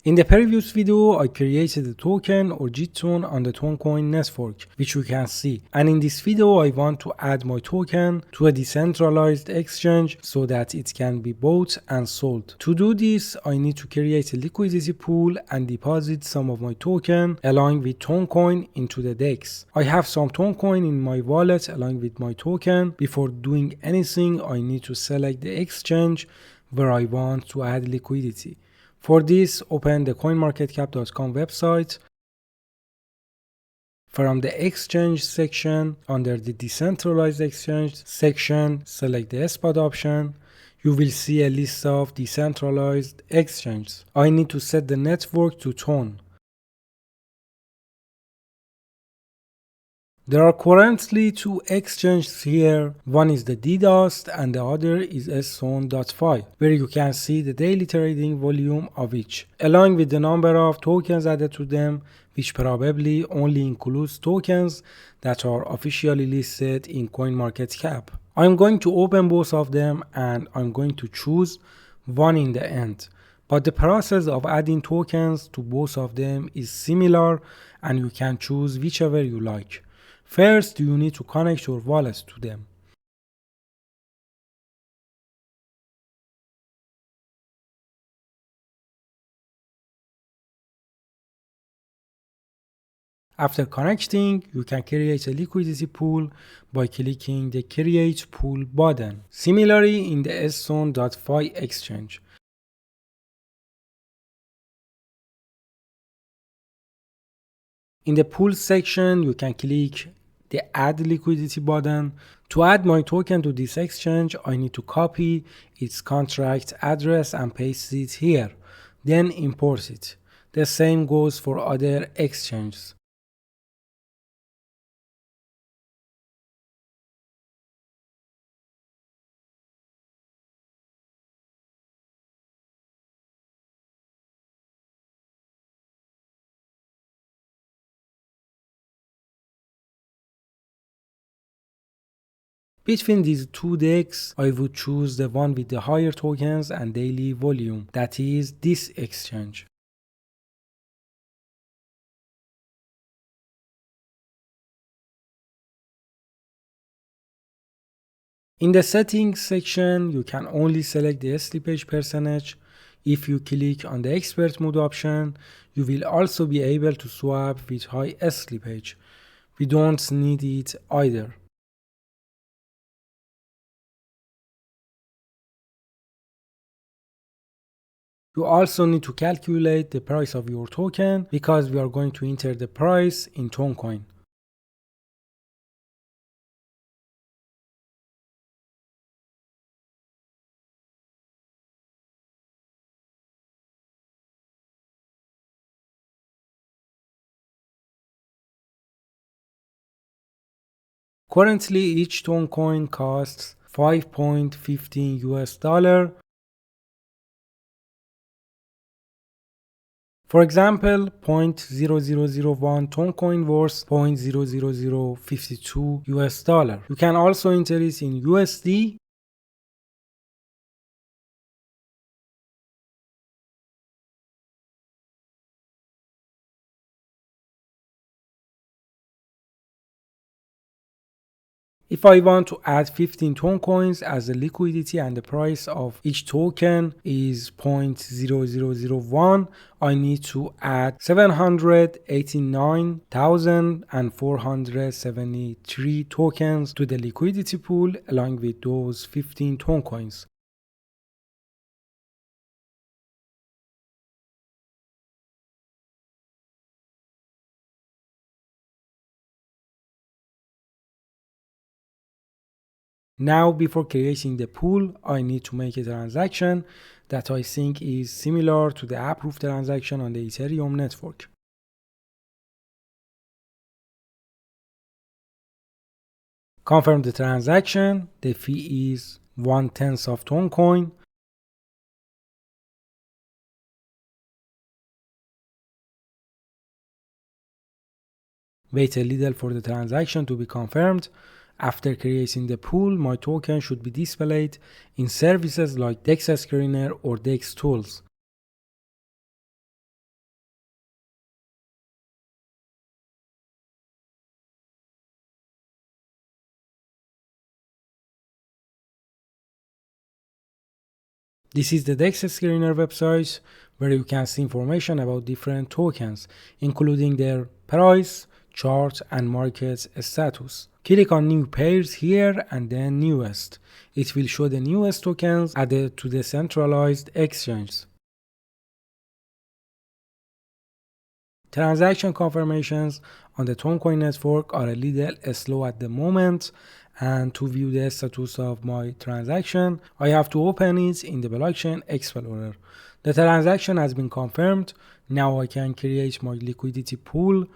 In the previous video, I created a token or jetton on the Toncoin network, which you can see. And in this video, I want to add my token to a decentralized exchange so that it can be bought and sold. To do this, I need to create a liquidity pool and deposit some of my token along with Toncoin into the DEX. I have some Toncoin in my wallet along with my token. Before doing anything, I need to select the exchange where I want to add liquidity. For this, open the coinmarketcap.com website. From the exchange section, under the decentralized exchange section, select the spot option. You will see a list of decentralized exchanges. I need to set the network to Ton. There are currently two exchanges here. One is the DeDust and the other is Ston.fi, where you can see the daily trading volume of each, along with the number of tokens added to them, which probably only includes tokens that are officially listed in CoinMarketCap. I'm going to open both of them and I'm going to choose one in the end. But the process of adding tokens to both of them is similar and you can choose whichever you like. First, you need to connect your wallet to them. After connecting, you can create a liquidity pool by clicking the Create Pool button, similarly in the Ston.fi exchange. In the pool section, you can click the Add Liquidity button. To add my token to this exchange, I need to copy its contract address and paste it here, then import it. The same goes for other exchanges. Between these two DEX, I would choose the one with the higher tokens and daily volume, that is this exchange. In the settings section, you can only select the slippage percentage. If you click on the expert mode option, you will also be able to swap with high slippage. We don't need it either. You also need to calculate the price of your token because we are going to enter the price in Toncoin. Currently, each Toncoin costs 5.15 US dollar. For example, 0.0001 Toncoin worth 0.00052 US dollar. You can also enter it in USD. If I want to add 15 Toncoins as the liquidity and the price of each token is 0.0001, I need to add 789,473 tokens to the liquidity pool along with those 15 Toncoins. Now, before creating the pool, I need to make a transaction that I think is similar to the approved transaction on the Ethereum network. Confirm the transaction. The fee is 1/10 of Toncoin. Wait a little for the transaction to be confirmed. After creating the pool, my token should be displayed in services like DEX Screener or DexTools. This is the DEX screener website where you can see information about different tokens, including their price, chart, and market status. Click on new pairs here and then newest. It will show the newest tokens added to the centralized exchange. Transaction confirmations on the Toncoin network are a little slow at the moment, and to view the status of my transaction, I have to open it in the Blockchain Explorer. The transaction has been confirmed. Now I can create my liquidity pool.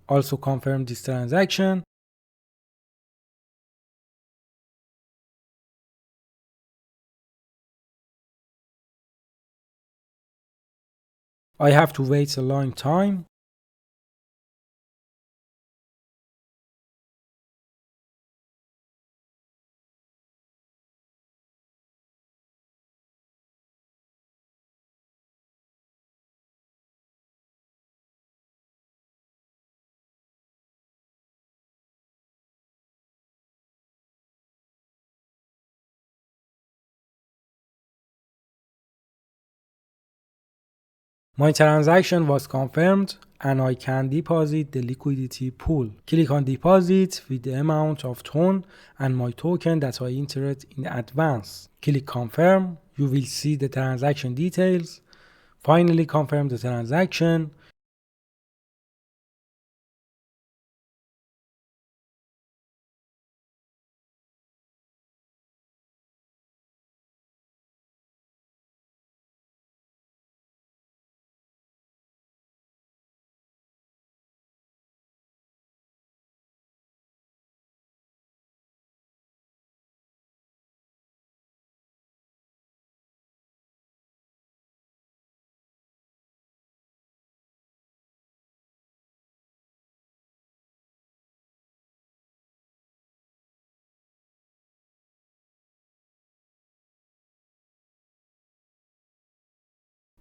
Also confirm this transaction. I have to wait a long time. My transaction was confirmed and I can deposit the liquidity pool. Click on deposit with the amount of TON and my token that I entered in advance. Click confirm. You will see the transaction details. Finally confirm the transaction.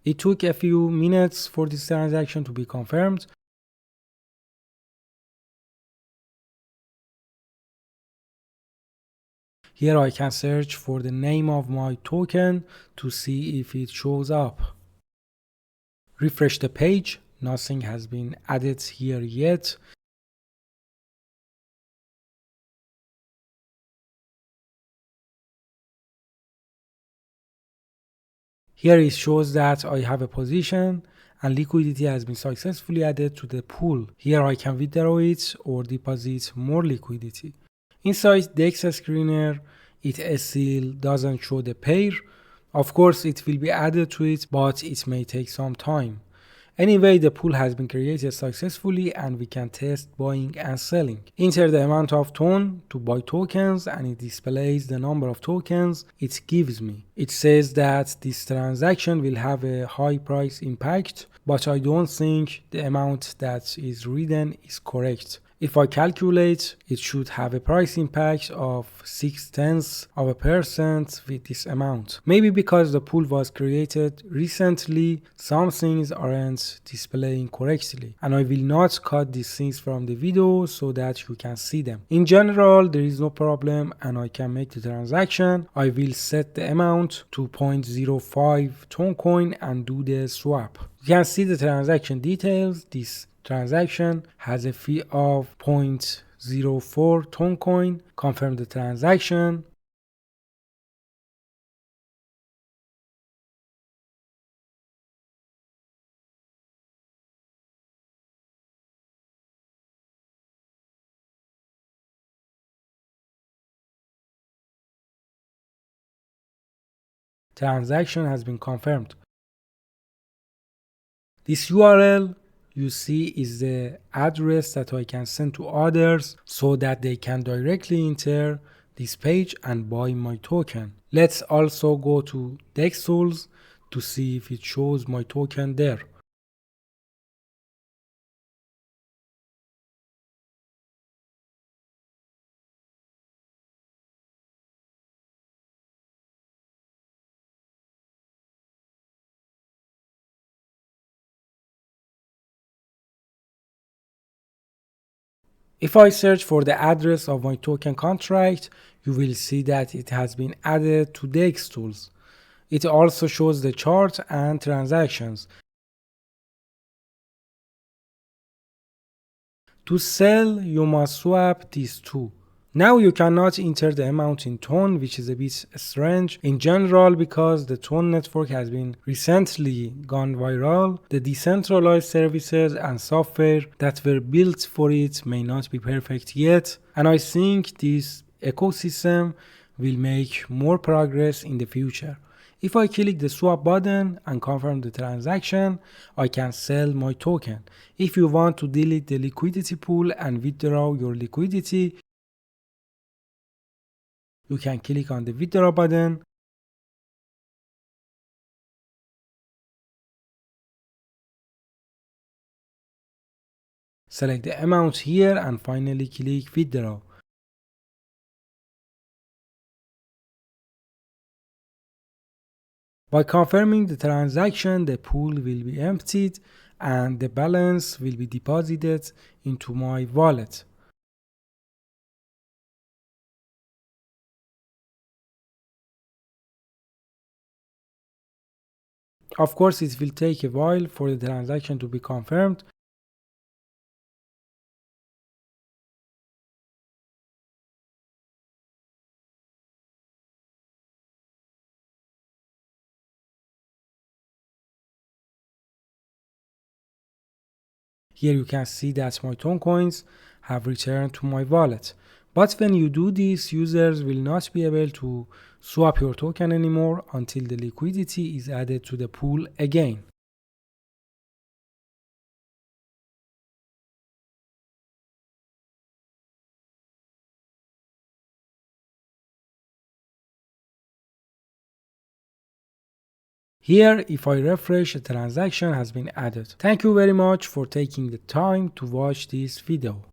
It took a few minutes for this transaction to be confirmed. Here I can search for the name of my token to see if it shows up. Refresh the page. Nothing has been added here yet. Here it shows that I have a position and liquidity has been successfully added to the pool. Here I can withdraw it or deposit more liquidity. Inside DEX screener, it still doesn't show the pair. Of course, it will be added to it, but it may take some time. Anyway, the pool has been created successfully and we can test buying and selling. Enter the amount of TON to buy tokens and it displays the number of tokens it gives me. It says that this transaction will have a high price impact, but I don't think the amount that is written is correct. If I calculate, it should have a price impact of 0.6% with this amount. Maybe because the pool was created recently, some things aren't displaying correctly. And I will not cut these things from the video so that you can see them. In general, there is no problem and I can make the transaction. I will set the amount to 0.05 Toncoin and do the swap. You can see the transaction details. This transaction has a fee of 0.04 Toncoin. Confirm the transaction. Transaction has been confirmed. This URL you see is the address that I can send to others so that they can directly enter this page and buy my token. Let's also go to DexTools to see if it shows my token there. If I search for the address of my token contract, you will see that it has been added to DexTools. It also shows the chart and transactions. To sell, you must swap these two. Now you cannot enter the amount in TON, which is a bit strange in general because the TON network has been recently gone viral. The decentralized services and software that were built for it may not be perfect yet, and I think this ecosystem will make more progress in the future. If I click the swap button and confirm the transaction, I can sell my token. If you want to delete the liquidity pool and withdraw your liquidity, you can click on the withdraw button, select the amount here and finally click withdraw. By confirming the transaction, the pool will be emptied and the balance will be deposited into my wallet. Of course, it will take a while for the transaction to be confirmed. Here you can see that my TON coins have returned to my wallet. But when you do this, users will not be able to swap your token anymore until the liquidity is added to the pool again. Here, if I refresh, a transaction has been added. Thank you very much for taking the time to watch this video.